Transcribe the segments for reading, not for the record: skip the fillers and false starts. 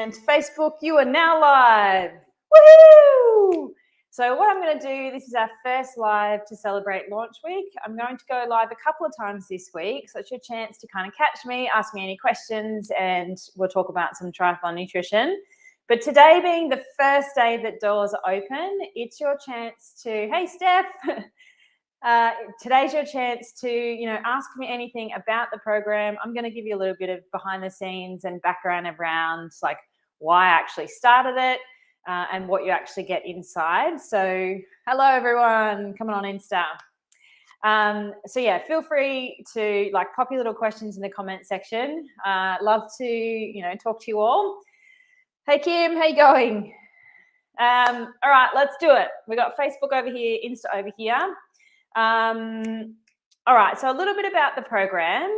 And Facebook, you are now live. Woohoo! So what I'm going to do, this is our first live to celebrate launch week. I'm going to go live a couple of times this week. So it's your chance to kind of catch me, ask me any questions, and we'll talk about some triathlon nutrition. But today being the first day that doors are open, it's your chance to, hey, Steph, today's your chance to, ask me anything about the program. I'm going to give you a little bit of behind the scenes and background around like why I actually started it and what you actually get inside. So hello, everyone coming on Insta. So yeah, feel free to pop your little questions in the comment section. Love to, talk to you all. Hey, Kim, how you going? All right, let's do it. We got Facebook over here, Insta over here. All right, so a little bit about the program,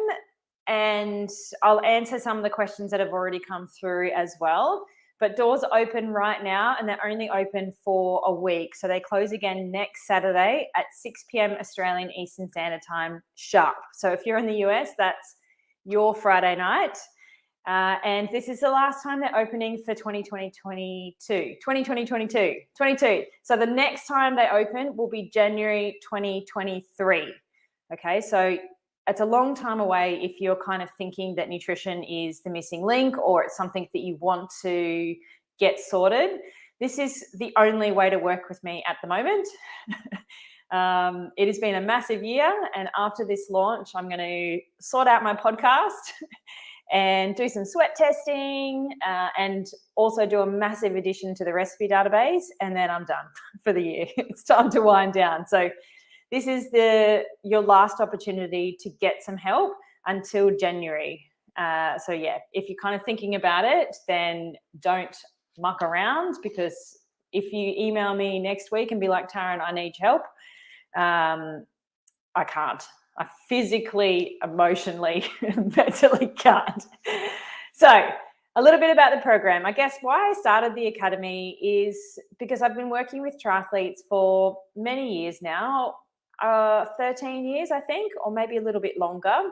and I'll answer some of the questions that have already come through as well. But doors are open right now, and they're only open for a week. So they close again next Saturday at 6 p.m. Australian Eastern Standard Time sharp. So if you're in the US, that's your Friday night. And this is the last time they're opening for 2022. So the next time they open will be January 2023. Okay, so it's a long time away if you're kind of thinking that nutrition is the missing link or it's something that you want to get sorted. This is the only way to work with me at the moment. It has been a massive year, and after this launch, I'm going to sort out my podcast and do some sweat testing and also do a massive addition to the recipe database, and then I'm done for the year. It's time to wind down. So this is your last opportunity to get some help until January. So yeah, if you're kind of thinking about it, then don't muck around, because if you email me next week and be like, Taryn, I need help, I can't. I physically, emotionally, mentally can't. So a little bit about the program. I guess why I started the Academy is because I've been working with triathletes for many years now, 13 years, I think, or maybe a little bit longer.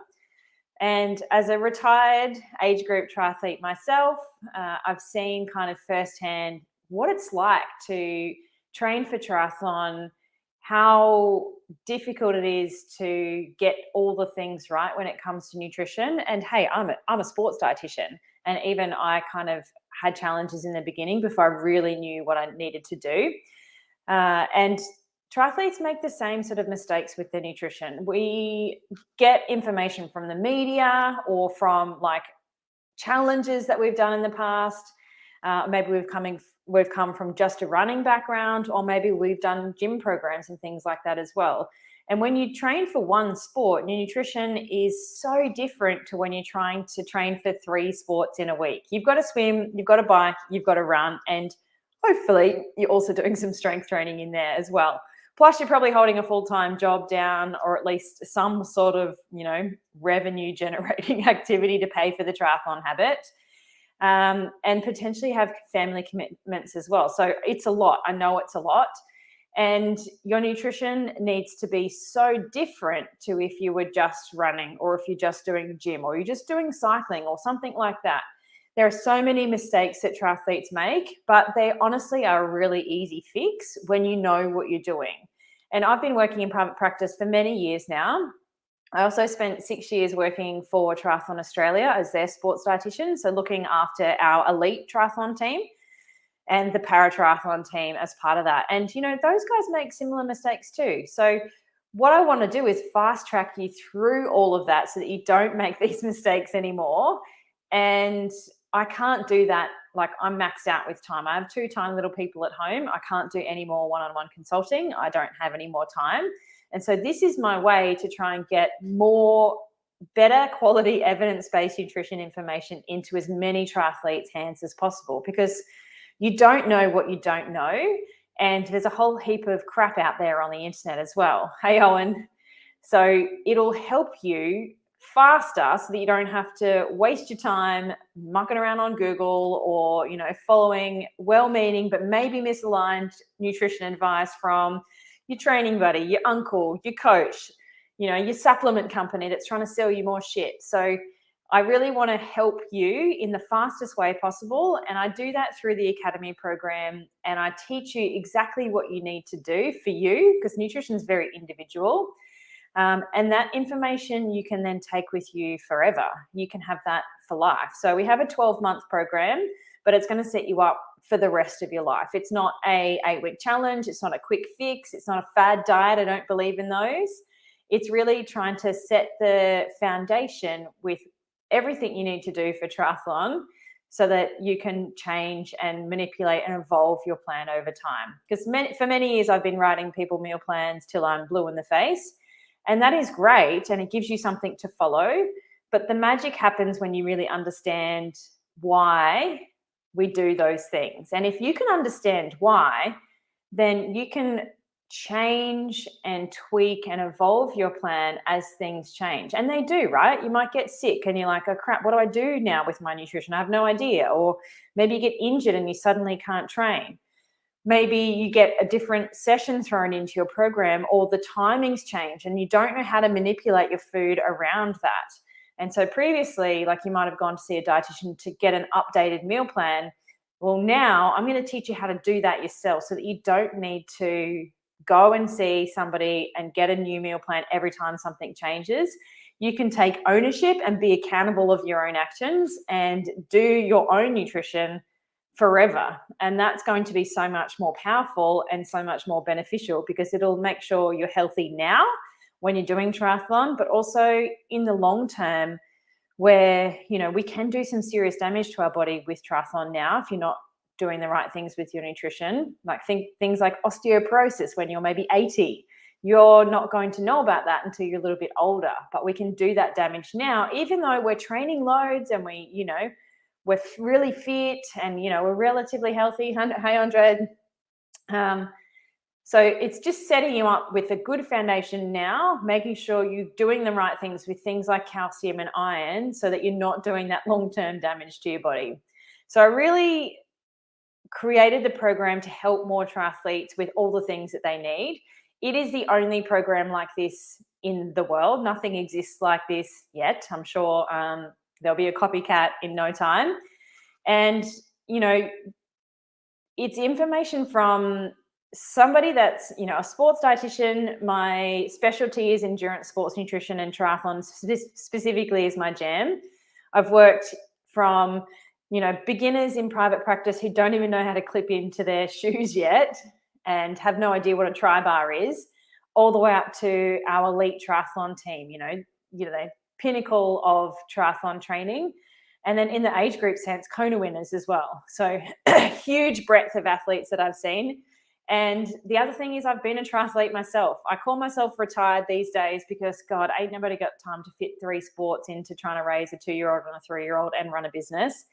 And as a retired age group triathlete myself, I've seen kind of firsthand what it's like to train for triathlon, how difficult it is to get all the things right when it comes to nutrition. And hey, I'm a sports dietitian, and even I kind of had challenges in the beginning before I really knew what I needed to do. And triathletes make the same sort of mistakes with their nutrition. We get information from the media or from challenges that we've done in the past. Maybe we've come from just a running background, or maybe we've done gym programs and things like that as well. And when you train for one sport, your nutrition is so different to when you're trying to train for 3 sports in a week. You've got to swim, you've got to bike, you've got to run, and hopefully you're also doing some strength training in there as well. Plus, you're probably holding a full-time job down, or at least some sort of, revenue generating activity to pay for the triathlon habit. And potentially have family commitments as well. So it's a lot. I know it's a lot. And your nutrition needs to be so different to if you were just running, or if you're just doing gym, or you're just doing cycling or something like that. There are so many mistakes that triathletes make, but they honestly are a really easy fix when you know what you're doing. And I've been working in private practice for many years now. I also spent 6 years working for Triathlon Australia as their sports dietitian, so looking after our elite triathlon team and the para-triathlon team as part of that. And, those guys make similar mistakes too. So what I want to do is fast track you through all of that so that you don't make these mistakes anymore. And I can't do that. I'm maxed out with time. I have 2 tiny little people at home. I can't do any more one-on-one consulting. I don't have any more time. And so this is my way to try and get more better quality evidence-based nutrition information into as many triathletes' hands as possible, because you don't know what you don't know. And there's a whole heap of crap out there on the internet as well. Hey, Owen. So it'll help you faster so that you don't have to waste your time mucking around on Google or, following well-meaning but maybe misaligned nutrition advice from your training buddy, your uncle, your coach, your supplement company that's trying to sell you more shit. So I really want to help you in the fastest way possible. And I do that through the Academy program. And I teach you exactly what you need to do for you, because nutrition is very individual. And that information you can then take with you forever. You can have that for life. So we have a 12-month program, but it's going to set you up for the rest of your life. It's not a 8-week challenge. It's not a quick fix. It's not a fad diet. I don't believe in those. It's really trying to set the foundation with everything you need to do for triathlon so that you can change and manipulate and evolve your plan over time. Because for many years, I've been writing people meal plans till I'm blue in the face. And that is great. And it gives you something to follow. But the magic happens when you really understand why we do those things. And if you can understand why, then you can change and tweak and evolve your plan as things change. And they do, right? You might get sick and you're like, oh crap, what do I do now with my nutrition? I have no idea. Or maybe you get injured and you suddenly can't train. Maybe you get a different session thrown into your program, or the timings change and you don't know how to manipulate your food around that. And so previously, like you might have gone to see a dietitian to get an updated meal plan. Well, now I'm going to teach you how to do that yourself so that you don't need to go and see somebody and get a new meal plan every time something changes. You can take ownership and be accountable of your own actions and do your own nutrition forever. And that's going to be so much more powerful and so much more beneficial, because it'll make sure you're healthy now when you're doing triathlon, but also in the long term, where, you know, we can do some serious damage to our body with triathlon now if you're not doing the right things with your nutrition. Like things like osteoporosis when you're maybe 80. You're not going to know about that until you're a little bit older, but we can do that damage now, even though we're training loads and we, you know, we're really fit and, you know, we're relatively healthy. Hey, Andre. So it's just setting you up with a good foundation now, making sure you're doing the right things with things like calcium and iron so that you're not doing that long-term damage to your body. So I really created the program to help more triathletes with all the things that they need. It is the only program like this in the world. Nothing exists like this yet. I'm sure there'll be a copycat in no time. And, you know, it's information from somebody that's, you know, a sports dietitian. My specialty is endurance sports nutrition, and triathlon specifically is my jam. I've worked from, you know, beginners in private practice who don't even know how to clip into their shoes yet and have no idea what a tri bar is, all the way up to our elite triathlon team, you know, the pinnacle of triathlon training. And then in the age group sense, Kona winners as well. So huge breadth of athletes that I've seen. And the other thing is I've been a triathlete myself. I call myself retired these days because, God, ain't nobody got time to fit 3 sports into trying to raise a 2-year-old and a 3-year-old and run a business.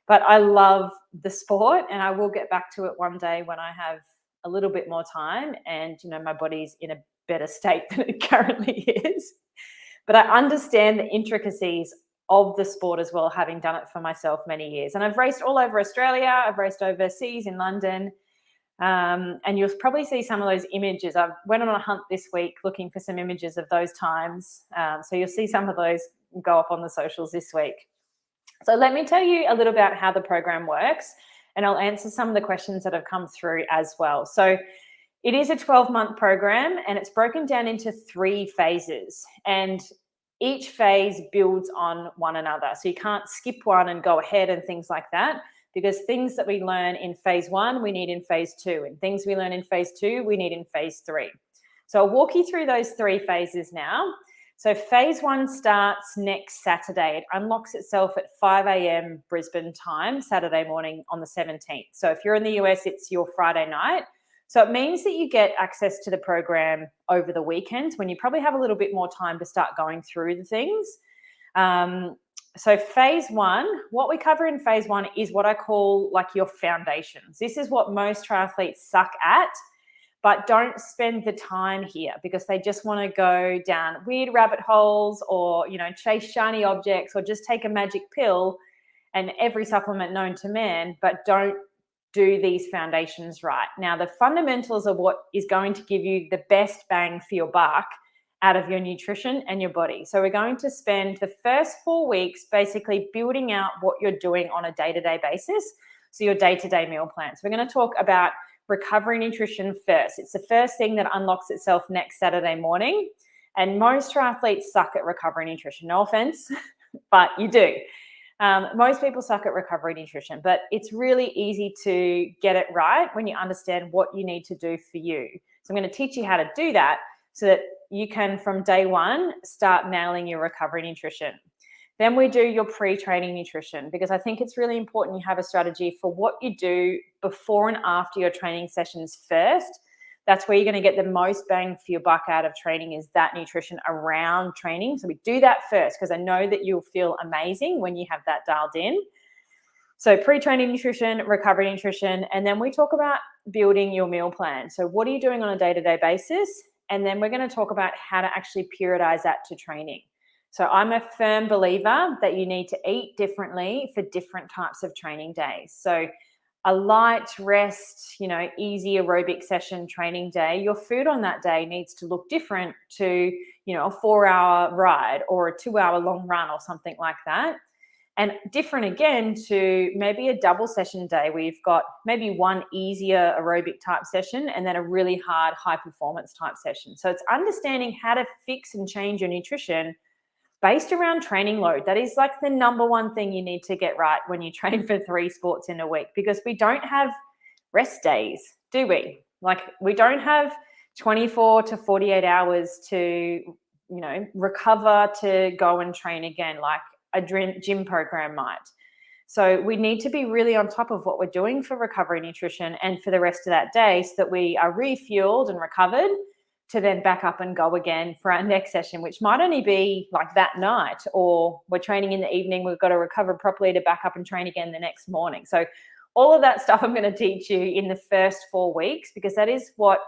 But I love the sport, and I will get back to it one day when I have a little bit more time and, you know, my body's in a better state than it currently is. But I understand the intricacies of the sport as well, having done it for myself many years. And I've raced all over Australia. I've raced overseas in London. And you'll probably see some of those images. I went on a hunt this week looking for some images of those times. So you'll see some of those go up on the socials this week. So let me tell you a little about how the program works, and I'll answer some of the questions that have come through as well. So it is a 12-month program, and it's broken down into 3 phases, and each phase builds on one another. So you can't skip one and go ahead and things like that, because things that we learn in phase 1, we need in phase 2, and things we learn in phase 2, we need in phase 3. So I'll walk you through those 3 phases now. So phase 1 starts next Saturday. It unlocks itself at 5 a.m. Brisbane time, Saturday morning on the 17th. So if you're in the US, it's your Friday night. So it means that you get access to the program over the weekends when you probably have a little bit more time to start going through the things. So phase 1, what we cover in phase 1 is what I call like your foundations. This is what most triathletes suck at, but don't spend the time here because they just want to go down weird rabbit holes or, you know, chase shiny objects or just take a magic pill and every supplement known to man, but don't do these foundations right. Now, the fundamentals are what is going to give you the best bang for your buck out of your nutrition and your body. So we're going to spend the first 4 weeks basically building out what you're doing on a day-to-day basis. So your day-to-day meal plans. We're going to talk about recovery nutrition first. It's the first thing that unlocks itself next Saturday morning. And most triathletes suck at recovery nutrition. No offense, but you do. Most people suck at recovery nutrition, but it's really easy to get it right when you understand what you need to do for you. So I'm going to teach you how to do that so that you can, from day one, start nailing your recovery nutrition. Then we do your pre-training nutrition, because I think it's really important you have a strategy for what you do before and after your training sessions first. That's where you're going to get the most bang for your buck out of training, is that nutrition around training. So we do that first, because I know that you'll feel amazing when you have that dialed in. So pre-training nutrition, recovery nutrition, and then we talk about building your meal plan. So what are you doing on a day-to-day basis? And then we're going to talk about how to actually periodize that to training. So I'm a firm believer that you need to eat differently for different types of training days. So a light rest, easy aerobic session training day, your food on that day needs to look different to, a 4-hour ride or a 2-hour long run or something like that. And different again to maybe a double session day where you've got maybe one easier aerobic type session and then a really hard high performance type session. So it's understanding how to fix and change your nutrition based around training load. That is like the number one thing you need to get right when you train for 3 sports in a week, because we don't have rest days, do we? Like, we don't have 24 to 48 hours to, recover to go and train again like a gym program might. So we need to be really on top of what we're doing for recovery nutrition and for the rest of that day, so that we are refueled and recovered to then back up and go again for our next session, which might only be like that night, or we're training in the evening, we've got to recover properly to back up and train again the next morning. So all of that stuff I'm going to teach you in the first 4 weeks, because that is what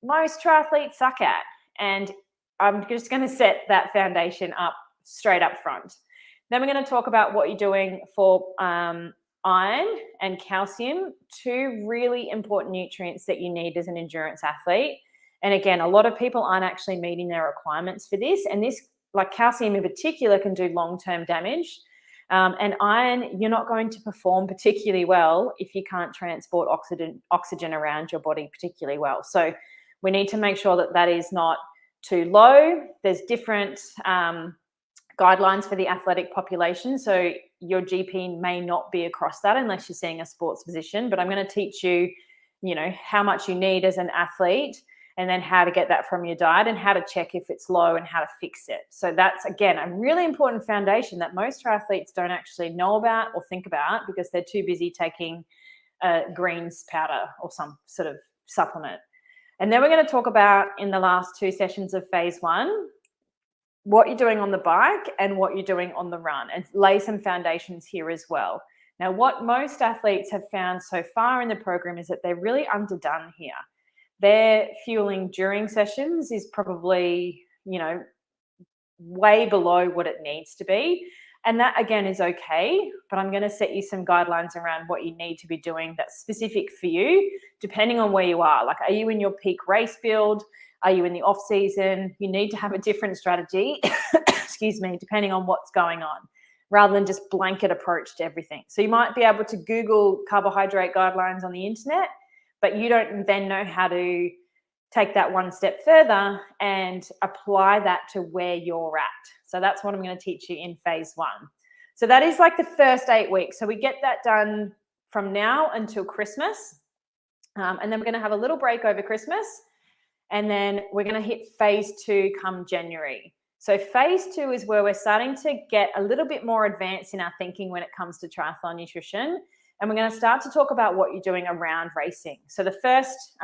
most triathletes suck at. And I'm just going to set that foundation up straight up front. Then we're going to talk about what you're doing for iron and calcium, 2 really important nutrients that you need as an endurance athlete. And again, a lot of people aren't actually meeting their requirements for this. And this, like calcium in particular, can do long-term damage. And iron, you're not going to perform particularly well if you can't transport oxygen around your body particularly well. So we need to make sure that that is not too low. There's different guidelines for the athletic population. So your GP may not be across that unless you're seeing a sports physician. But I'm going to teach you, how much you need as an athlete, and then how to get that from your diet and how to check if it's low and how to fix it. So that's, again, a really important foundation that most triathletes don't actually know about or think about, because they're too busy taking greens powder or some sort of supplement. And then we're going to talk about, in the last 2 sessions of phase 1, what you're doing on the bike and what you're doing on the run, and lay some foundations here as well. Now, what most athletes have found so far in the program is that they're really underdone here. Their fueling during sessions is probably, way below what it needs to be. And that, again, is okay. But I'm going to set you some guidelines around what you need to be doing that's specific for you, depending on where you are. Like, are you in your peak race build? Are you in the off season? You need to have a different strategy, excuse me, depending on what's going on, rather than just blanket approach to everything. So you might be able to Google carbohydrate guidelines on the internet, but you don't then know how to take that one step further and apply that to where you're at. So that's what I'm going to teach you in phase 1. So that is like the first 8 weeks. So we get that done from now until Christmas. And then we're going to have a little break over Christmas. And then we're going to hit phase 2 come January. So phase 2 is where we're starting to get a little bit more advanced in our thinking when it comes to triathlon nutrition. And we're going to start to talk about what you're doing around racing. So the first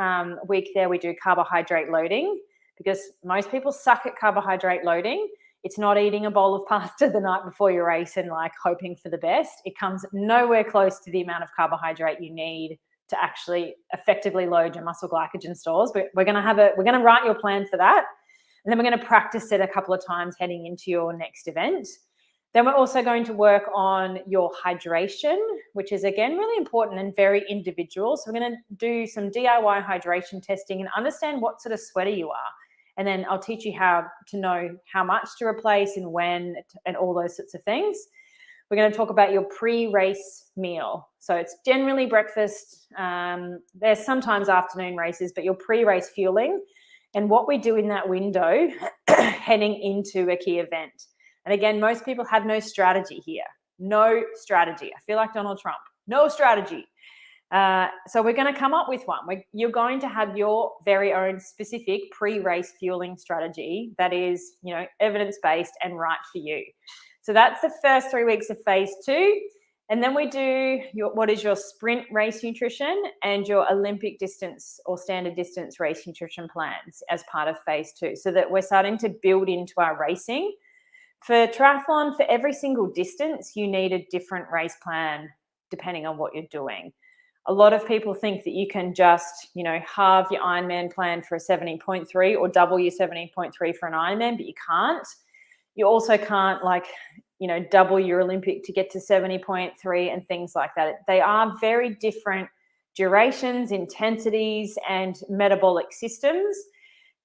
week there, we do carbohydrate loading, because most people suck at carbohydrate loading. It's not eating a bowl of pasta the night before your race and like hoping for the best. It comes nowhere close to the amount of carbohydrate you need to actually effectively load your muscle glycogen stores. But we're going to write your plan for that. And then we're going to practice it a couple of times heading into your next event. Then we're also going to work on your hydration, which is, again, really important and very individual. So we're going to do some DIY hydration testing and understand what sort of sweater you are And then I'll teach you how to know how much to replace and when and all those sorts of things. We're going to talk about your pre-race meal. So it's generally breakfast. There's sometimes afternoon races, but your pre-race fueling and what we do in that window heading into a key event. And again, most people have no strategy here. No strategy. I feel like Donald Trump. No strategy. So we're going to come up with one. You're going to have your very own specific pre-race fueling strategy that is, evidence-based and right for you. So that's the first 3 weeks of phase 2. And then we do what is your sprint race nutrition and your Olympic distance or standard distance race nutrition plans as part of phase 2, so that we're starting to build into our racing. For triathlon, for every single distance, you need a different race plan depending on what you're doing. A lot of people think that you can just, halve your Ironman plan for a 70.3 or double your 70.3 for an Ironman, but you can't. You also can't double your Olympic to get to 70.3 and things like that. They are very different durations, intensities, and metabolic systems.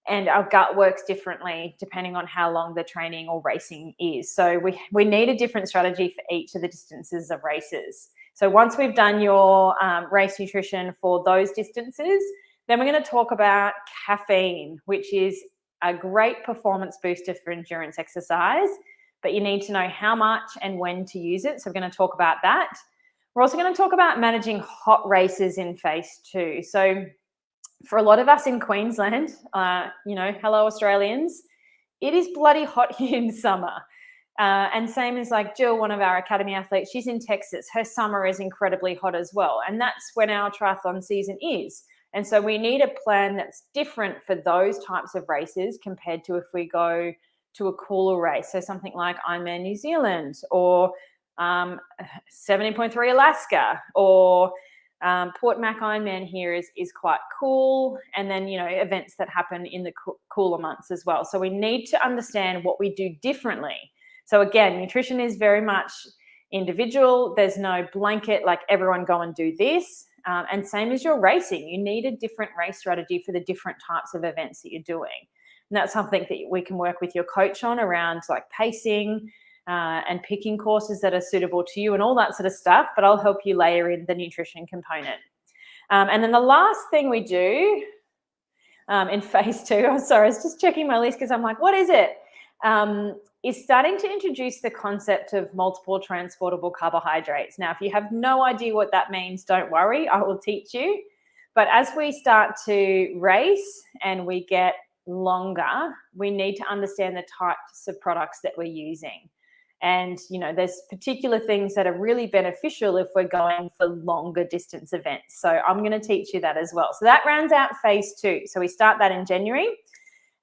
And our gut works differently depending on how long the training or racing is. So we need a different strategy for each of the distances of races. So once we've done your race nutrition for those distances, then we're going to talk about caffeine, which is a great performance booster for endurance exercise, but you need to know how much and when to use it. So we're going to talk about that. We're also going to talk about managing hot races in phase 2. So for a lot of us in Queensland, hello Australians, it is bloody hot here in summer. And same as Jill, one of our academy athletes, she's in Texas. Her summer is incredibly hot as well. And that's when our triathlon season is. And so we need a plan that's different for those types of races compared to if we go to a cooler race. So something like Ironman New Zealand or 70.3 Alaska or Port Mac Ironman here is quite cool. And then, events that happen in the cooler months as well. So we need to understand what we do differently. So again, nutrition is very much individual. There's no blanket, everyone go and do this. And same as your racing, you need a different race strategy for the different types of events that you're doing. And that's something that we can work with your coach on around pacing and picking courses that are suitable to you and all that sort of stuff. But I'll help you layer in the nutrition component. And then the last thing we do in phase 2, I'm sorry, I was just checking my list because I'm like, what is it? Is starting to introduce the concept of multiple transportable carbohydrates. Now, if you have no idea what that means, don't worry, I will teach you. But as we start to race and we get longer, we need to understand the types of products that we're using. And, there's particular things that are really beneficial if we're going for longer distance events. So I'm going to teach you that as well. So that rounds out phase 2. So we start that in January.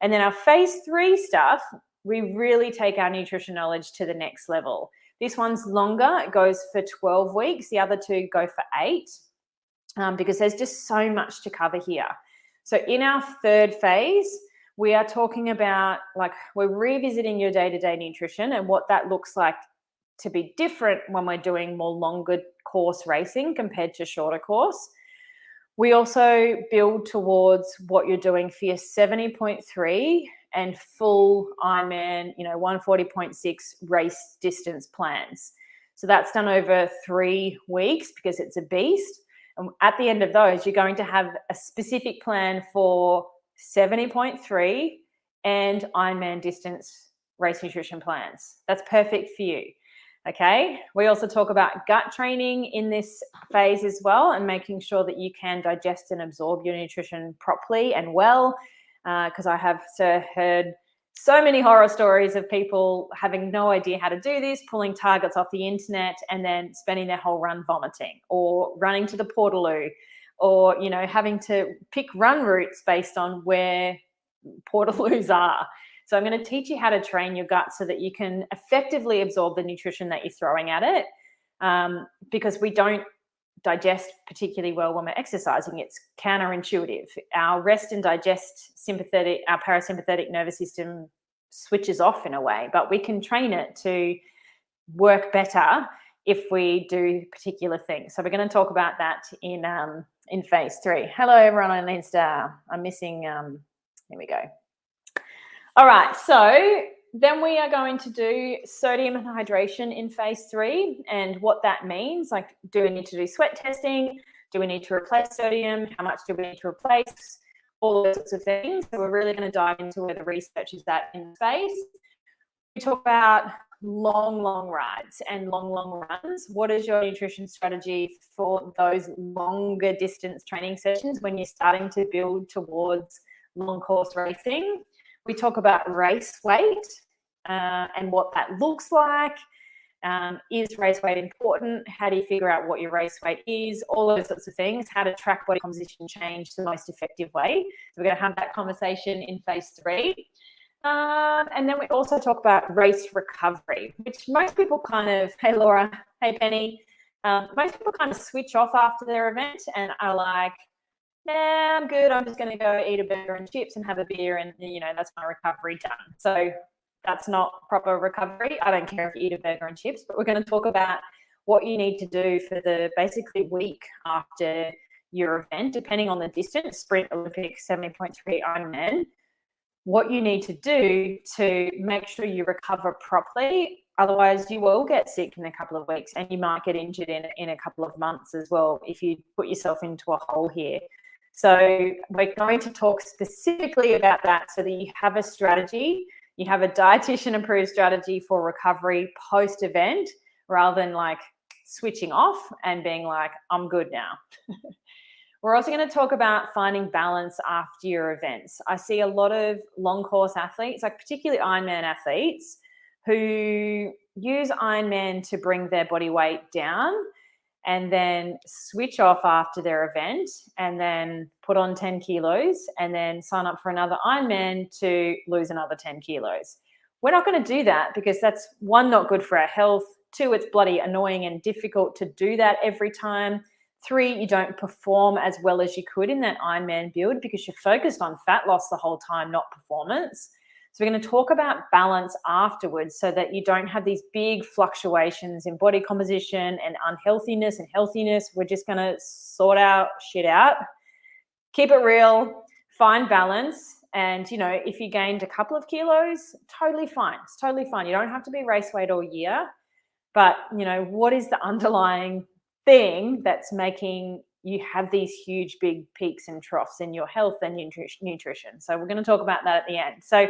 And then our phase 3 stuff, we really take our nutrition knowledge to the next level. This one's longer. It goes for 12 weeks. The other 2 go for 8 because there's just so much to cover here. So in our 3rd phase, we are talking about we're revisiting your day-to-day nutrition and what that looks like to be different when we're doing more longer course racing compared to shorter course. We also build towards what you're doing for your 70.3 and full Ironman, 140.6 race distance plans. So that's done over 3 weeks because it's a beast. And at the end of those, you're going to have a specific plan for 70.3 and Ironman distance race nutrition plans. That's perfect for you. Okay. We also talk about gut training in this phase as well and making sure that you can digest and absorb your nutrition properly and well. Because I have heard so many horror stories of people having no idea how to do this, pulling targets off the internet and then spending their whole run vomiting or running to the Portaloo or, having to pick run routes based on where Portaloos are. So I'm going to teach you how to train your gut so that you can effectively absorb the nutrition that you're throwing at it because we don't digest particularly well when we're exercising. It's counterintuitive. Our rest and digest our parasympathetic nervous system switches off in a way, but we can train it to work better if we do particular things. So we're going to talk about that in phase 3. Hello, everyone on Insta. I'm missing, here we go. All right, so then we are going to do sodium and hydration in phase 3 and what that means. Like, do we need to do sweat testing? Do we need to replace sodium? How much do we need to replace? All those sorts of things. So we're really going to dive into where the research is at in space. We talk about long rides and long runs. What is your nutrition strategy for those longer distance training sessions when you're starting to build towards long course racing? We talk about race weight and what that looks like. Is race weight important? How do you figure out what your race weight is? All those sorts of things. How to track body composition change the most effective way. So we're going to have that conversation in phase 3. And then we also talk about race recovery, which most people kind of, hey Laura, hey Penny, most people kind of switch off after their event and are like, nah, I'm good. I'm just going to go eat a burger and chips and have a beer and, that's my recovery done. So that's not proper recovery. I don't care if you eat a burger and chips, but we're going to talk about what you need to do for the basically week after your event, depending on the distance, sprint, Olympic, 70.3 Ironman, what you need to do to make sure you recover properly. Otherwise, you will get sick in a couple of weeks and you might get injured in a couple of months as well if you put yourself into a hole here. So we're going to talk specifically about that so that you have a strategy, you have a dietitian approved strategy for recovery post-event rather than like switching off and being like, I'm good now. We're also going to talk about finding balance after your events. I see a lot of long course athletes, like particularly Ironman athletes, who use Ironman to bring their body weight down and then switch off after their event and then put on 10 kilos and then sign up for another Ironman to lose another 10 kilos. We're not going to do that because that's, one, not good for our health. 2, it's bloody annoying and difficult to do that every time. 3, you don't perform as well as you could in that Ironman build because you're focused on fat loss the whole time, not performance. So we're going to talk about balance afterwards so that you don't have these big fluctuations in body composition and unhealthiness and healthiness. We're just going to sort our shit out, keep it real, find balance. And, if you gained a couple of kilos, totally fine. It's totally fine. You don't have to be race weight all year. But, what is the underlying thing that's making you have these huge big peaks and troughs in your health and nutrition? So we're going to talk about that at the end. So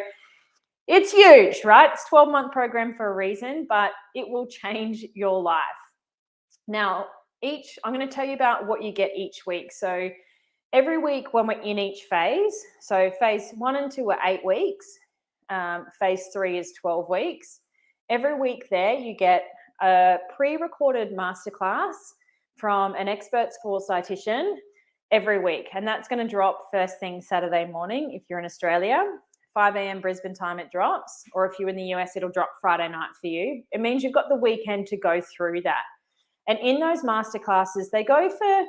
it's huge, right? It's a 12-month program for a reason, but it will change your life. Now, I'm going to tell you about what you get each week. So every week when we're in each phase, so phase 1 and 2 are 8 weeks. Phase 3 is 12 weeks. Every week there you get a pre-recorded masterclass from an expert sports dietitian every week. And that's going to drop first thing Saturday morning if you're in Australia. 5 a.m. Brisbane time it drops. Or if you're in the US, it'll drop Friday night for you. It means you've got the weekend to go through that. And in those masterclasses, they go for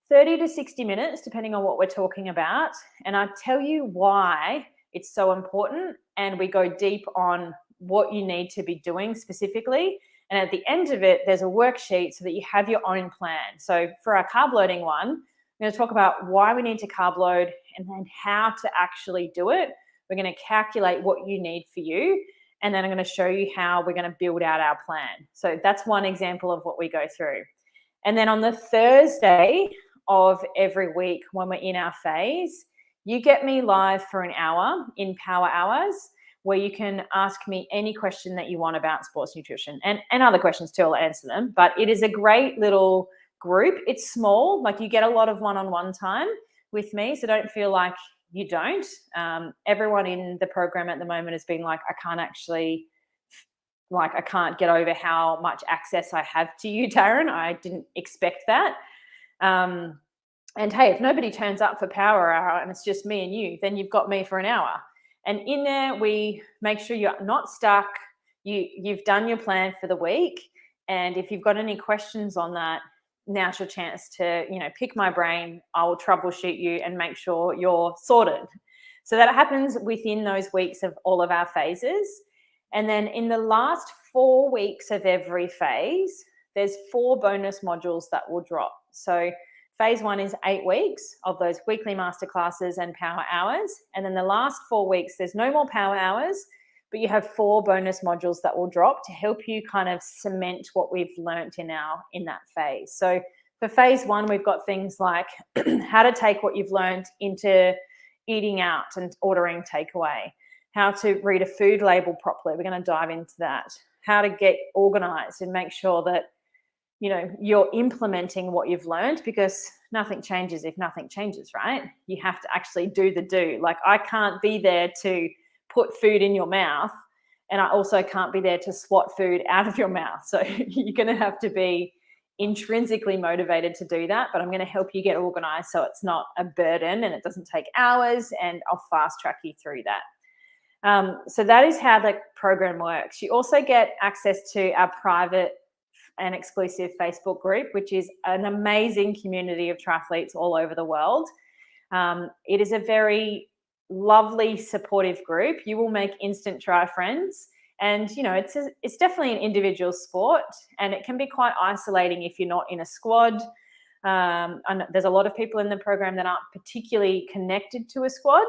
30 to 60 minutes, depending on what we're talking about. And I tell you why it's so important. And we go deep on what you need to be doing specifically. And at the end of it, there's a worksheet so that you have your own plan. So for our carb loading one, I'm going to talk about why we need to carb load and then how to actually do it. We're going to calculate what you need for you. And then I'm going to show you how we're going to build out our plan. So that's one example of what we go through. And then on the Thursday of every week when we're in our phase, you get me live for an hour in Power Hours, where you can ask me any question that you want about sports nutrition and other questions too. I'll answer them. But it is a great little group. It's small, like you get a lot of one-on-one time with me, so don't feel like you don't. Everyone in the program at the moment has been like, I can't get over how much access I have to you, Taryn. I didn't expect that. And hey, if nobody turns up for Power Hour and it's just me and you, then you've got me for an hour. And in there, we make sure you're not stuck. You've done your plan for the week. And if you've got any questions on that, now's your chance to, pick my brain. I'll troubleshoot you and make sure you're sorted. So that happens within those weeks of all of our phases. And then in the last 4 weeks of every phase, there's 4 bonus modules that will drop. So phase 1 is 8 weeks of those weekly masterclasses and power hours. And then the last 4 weeks, there's no more power hours, but you have 4 bonus modules that will drop to help you kind of cement what we've learnt in that phase. So for phase 1, we've got things like how to take what you've learned into eating out and ordering takeaway, how to read a food label properly. We're going to dive into that. How to get organized and make sure that, you know, you're implementing what you've learned, because nothing changes if nothing changes, right? You have to actually do the do. Like, I can't be there to put food in your mouth, and I also can't be there to swat food out of your mouth. So you're going to have to be intrinsically motivated to do that, but I'm going to help you get organized so it's not a burden and it doesn't take hours, and I'll fast track you through that. So that is how the program works. You also get access to our private and exclusive Facebook group, which is an amazing community of triathletes all over the world. It is a very lovely, supportive group. You will make instant tri friends. And, you know, it's definitely an individual sport, and it can be quite isolating if you're not in a squad. And there's a lot of people in the program that aren't particularly connected to a squad.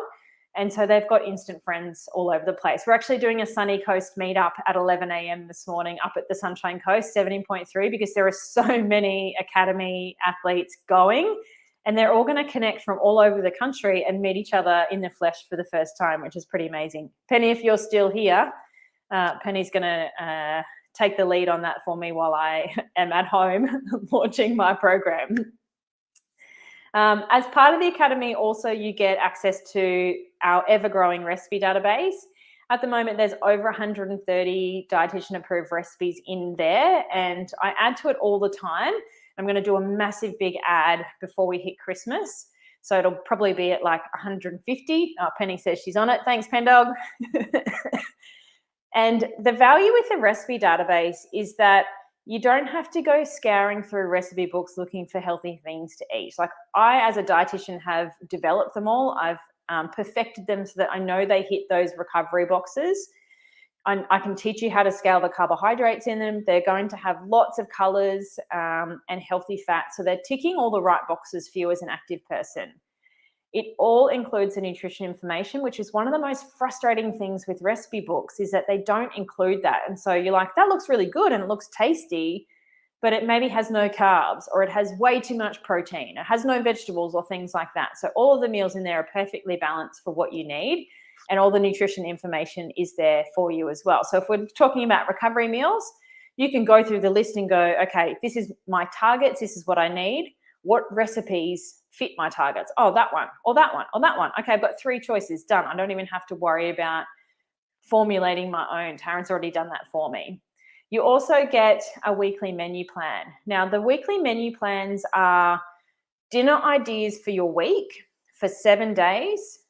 And so they've got instant friends all over the place. We're actually doing a Sunny Coast meetup at 11 a.m. this morning up at the Sunshine Coast, 17.3, because there are so many academy athletes going, and they're all going to connect from all over the country and meet each other in the flesh for the first time, which is pretty amazing. Penny, if you're still here, Penny's going to take the lead on that for me while I am at home launching my program. As part of the academy, also you get access to our ever-growing recipe database. At the moment, there's over 130 dietitian-approved recipes in there, and I add to it all the time. I'm going to do a massive big ad before we hit Christmas, so it'll probably be at like 150. Oh, Penny says she's on it. Thanks, Pendog. And the value with the recipe database is that you don't have to go scouring through recipe books looking for healthy things to eat. Like, I, as a dietitian, have developed them all. I've perfected them so that I know they hit those recovery boxes. I can teach you how to scale the carbohydrates in them. They're going to have lots of colors and healthy fats. So they're ticking all the right boxes for you as an active person. It all includes the nutrition information, which is one of the most frustrating things with recipe books, is that they don't include that. And so you're like, that looks really good and it looks tasty, but it maybe has no carbs, or it has way too much protein. It has no vegetables or things like that. So all of the meals in there are perfectly balanced for what you need, and all the nutrition information is there for you as well. So if we're talking about recovery meals, you can go through the list and go, okay, this is my targets, this is what I need. What recipes fit my targets? Oh, that one, or that one, or that one. Okay, I've got 3 choices, done. I don't even have to worry about formulating my own. Taryn's already done that for me. You also get a weekly menu plan. Now, the weekly menu plans are dinner ideas for your week for 7 days,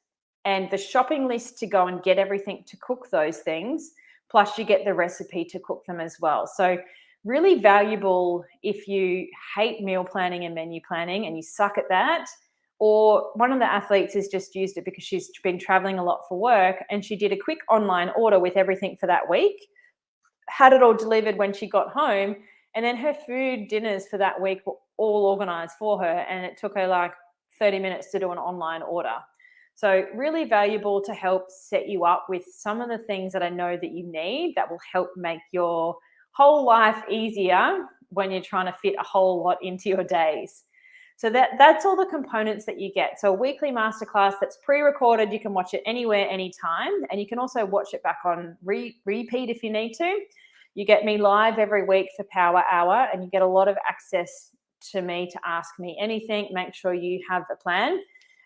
and the shopping list to go and get everything to cook those things, plus you get the recipe to cook them as well. So really valuable if you hate meal planning and menu planning and you suck at that. Or one of the athletes has just used it because she's been traveling a lot for work, and she did a quick online order with everything for that week, had it all delivered when she got home, and then her food dinners for that week were all organized for her, and it took her like 30 minutes to do an online order. So really valuable to help set you up with some of the things that I know that you need that will help make your whole life easier when you're trying to fit a whole lot into your days. So that's all the components that you get. So a weekly masterclass that's pre-recorded, you can watch it anywhere, anytime, and you can also watch it back on repeat if you need to. You get me live every week for Power Hour, and you get a lot of access to me to ask me anything. Make sure you have a plan.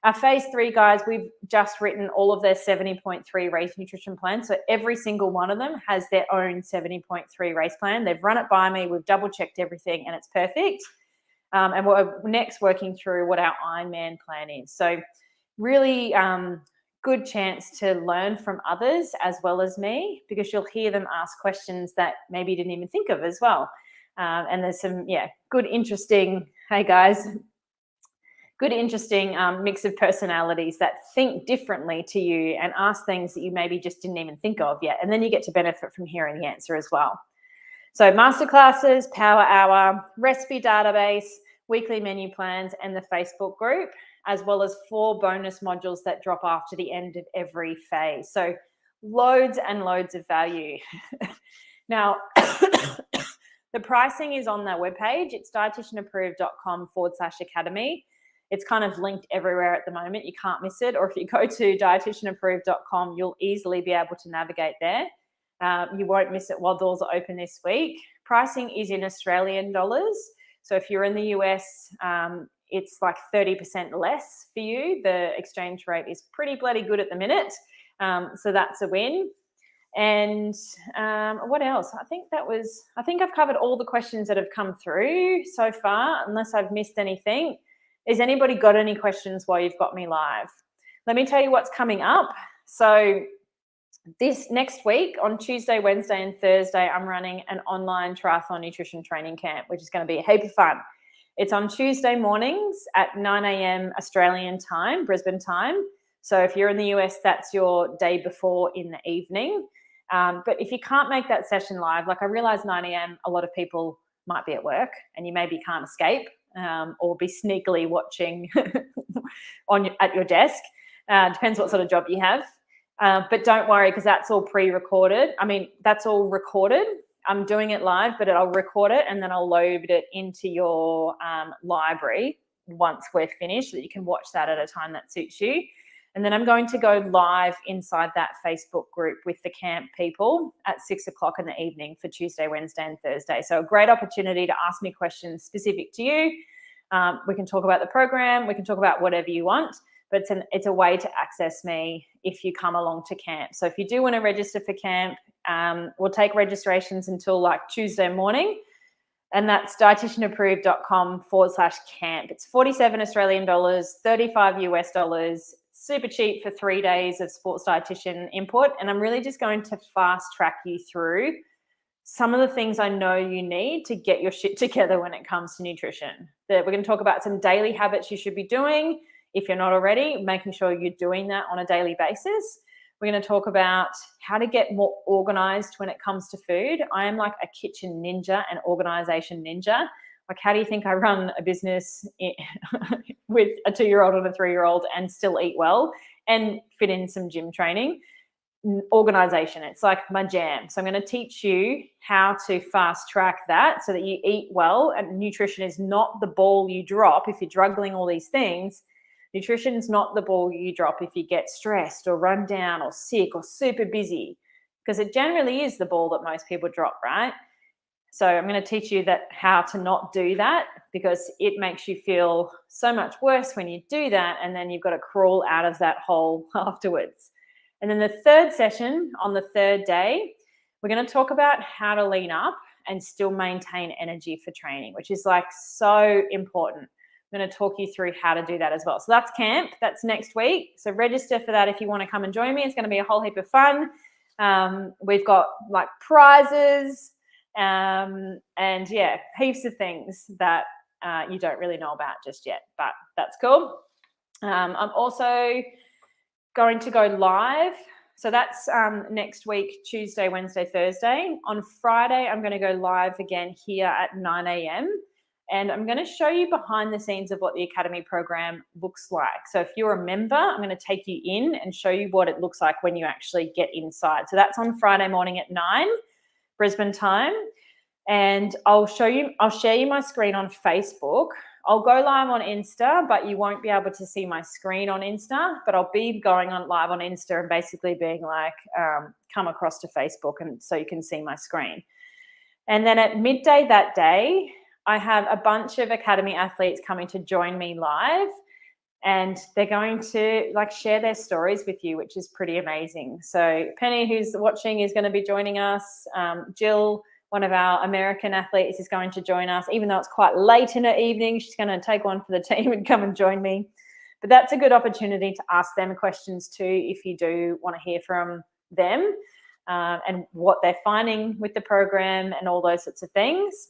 Our phase 3 guys, we've just written all of their 70.3 race nutrition plans. So every single one of them has their own 70.3 race plan. They've run it by me. We've double checked everything, and it's perfect. And we're next working through what our Ironman plan is. So really good chance to learn from others as well as me, because you'll hear them ask questions that maybe you didn't even think of as well. And there's some, good, interesting, hey guys, good, interesting mix of personalities that think differently to you and ask things that you maybe just didn't even think of yet. And then you get to benefit from hearing the answer as well. So masterclasses, Power Hour, recipe database, weekly menu plans, and the Facebook group, as well as 4 bonus modules that drop after the end of every phase. So loads and loads of value. Now, the pricing is on their webpage. It's dietitianapproved.com/academy. It's kind of linked everywhere at the moment. You can't miss it. Or if you go to dietitianapproved.com, you'll easily be able to navigate there. You won't miss it while doors are open this week. Pricing is in Australian dollars. So if you're in the US, it's like 30% less for you. The exchange rate is pretty bloody good at the minute. So that's a win. And what else? I think I've covered all the questions that have come through so far, unless I've missed anything. Has anybody got any questions while you've got me live? Let me tell you what's coming up. So this next week on Tuesday, Wednesday, and Thursday, I'm running an online triathlon nutrition training camp, which is going to be a heap of fun. It's on Tuesday mornings at 9 a.m. Australian time, Brisbane time. So if you're in the US, that's your day before in the evening. But if you can't make that session live, like I realize 9 a.m., a lot of people might be at work and you maybe can't escape or be sneakily watching at your desk. Depends what sort of job you have. But don't worry, because that's all pre-recorded. I mean, that's all recorded. I'm doing it live, but I'll record it and then I'll load it into your library once we're finished so that you can watch that at a time that suits you. And then I'm going to go live inside that Facebook group with the camp people at 6 o'clock in the evening for Tuesday, Wednesday, and Thursday. So a great opportunity to ask me questions specific to you. We can talk about the program. We can talk about whatever you want, but it's a way to access me if you come along to camp. So if you do want to register for camp, we'll take registrations until like Tuesday morning. And that's dietitianapproved.com/camp. It's 47 Australian dollars, 35 US dollars. Super cheap for 3 days of sports dietitian input. And I'm really just going to fast track you through some of the things I know you need to get your shit together when it comes to nutrition. We're going to talk about some daily habits you should be doing if you're not already, making sure you're doing that on a daily basis. We're going to talk about how to get more organized when it comes to food. I am like a kitchen ninja and organization ninja. Like, how do you think I run a business with a 2-year-old and a 3-year-old and still eat well and fit in some gym training? Organization, it's like my jam. So I'm going to teach you how to fast track that so that you eat well. And nutrition is not the ball you drop if you're juggling all these things. Nutrition is not the ball you drop if you get stressed or run down or sick or super busy, because it generally is the ball that most people drop, right? So I'm going to teach you how to not do that, because it makes you feel so much worse when you do that, and then you've got to crawl out of that hole afterwards. And then the third session on the third day, we're going to talk about how to lean up and still maintain energy for training, which is like so important. I'm going to talk you through how to do that as well. So that's camp. That's next week. So register for that if you want to come and join me. It's going to be a whole heap of fun. We've got like prizes. And yeah, heaps of things that you don't really know about just yet, but that's cool. I'm also going to go live. So that's next week, Tuesday, Wednesday, Thursday. On Friday, I'm going to go live again here at 9 a.m. And I'm going to show you behind the scenes of what the Academy program looks like. So if you're a member, I'm going to take you in and show you what it looks like when you actually get inside. So that's on Friday morning at 9 Brisbane time. And I'll share you my screen on Facebook. I'll go live on Insta, but you won't be able to see my screen on Insta, but I'll be going on live on Insta and basically being like, come across to Facebook and so you can see my screen. And then at midday that day, I have a bunch of Academy athletes coming to join me live, and they're going to like share their stories with you, which is pretty amazing. So Penny, who's watching, is going to be joining us. Jill, one of our American athletes, is going to join us. Even though it's quite late in her evening, she's going to take one for the team and come and join me. But that's a good opportunity to ask them questions too if you do want to hear from them and what they're finding with the program and all those sorts of things.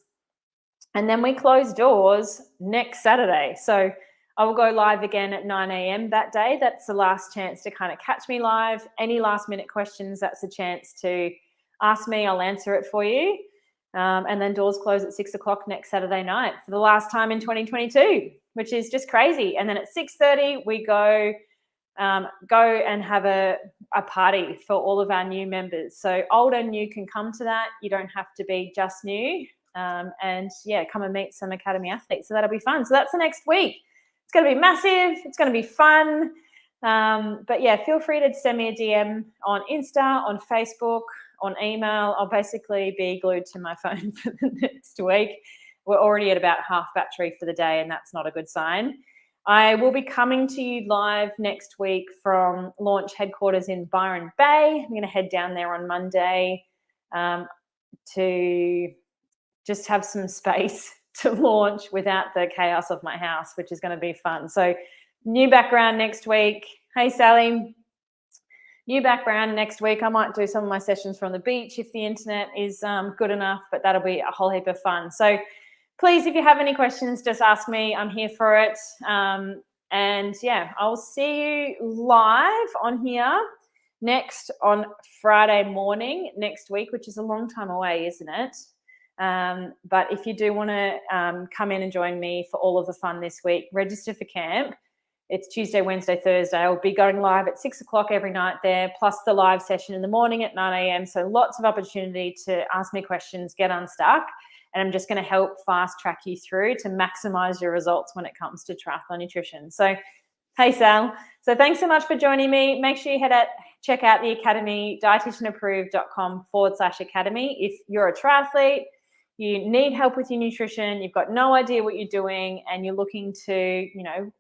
And then we close doors next Saturday. So I will go live again at 9 a.m. that day. That's the last chance to kind of catch me live. Any last minute questions, that's a chance to ask me. I'll answer it for you. And then doors close at 6 o'clock next Saturday night for the last time in 2022, which is just crazy. And then at 6:30, we go and have a party for all of our new members. So old and new can come to that. You don't have to be just new. And yeah, come and meet some Academy athletes. So that'll be fun. So that's the next week. It's going to be massive. It's going to be fun. But yeah, feel free to send me a DM on Insta, on Facebook, on email. I'll basically be glued to my phone for the next week. We're already at about half battery for the day, and that's not a good sign. I will be coming to you live next week from launch headquarters in Byron Bay. I'm going to head down there on Monday to just have some space to launch without the chaos of my house, which is going to be fun. So new background next week. Hey, Sally. New background next week. I might do some of my sessions from the beach if the internet is good enough, but that'll be a whole heap of fun. So please, if you have any questions, just ask me. I'm here for it. And yeah, I'll see you live on here next on Friday morning next week, which is a long time away, isn't it? But if you do want to come in and join me for all of the fun this week, register for camp. It's Tuesday, Wednesday, Thursday. I'll be going live at 6 o'clock every night there, plus the live session in the morning at 9 a.m. So lots of opportunity to ask me questions, get unstuck. And I'm just going to help fast track you through to maximize your results when it comes to triathlon nutrition. So, hey, Sal. So thanks so much for joining me. Make sure you check out the Academy, dietitianapproved.com/academy. If you're a triathlete, you need help with your nutrition, you've got no idea what you're doing, and you're looking to,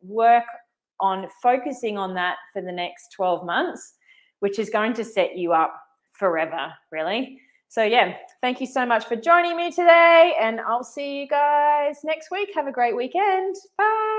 work on focusing on that for the next 12 months, which is going to set you up forever, really. So yeah, thank you so much for joining me today, and I'll see you guys next week. Have a great weekend. Bye.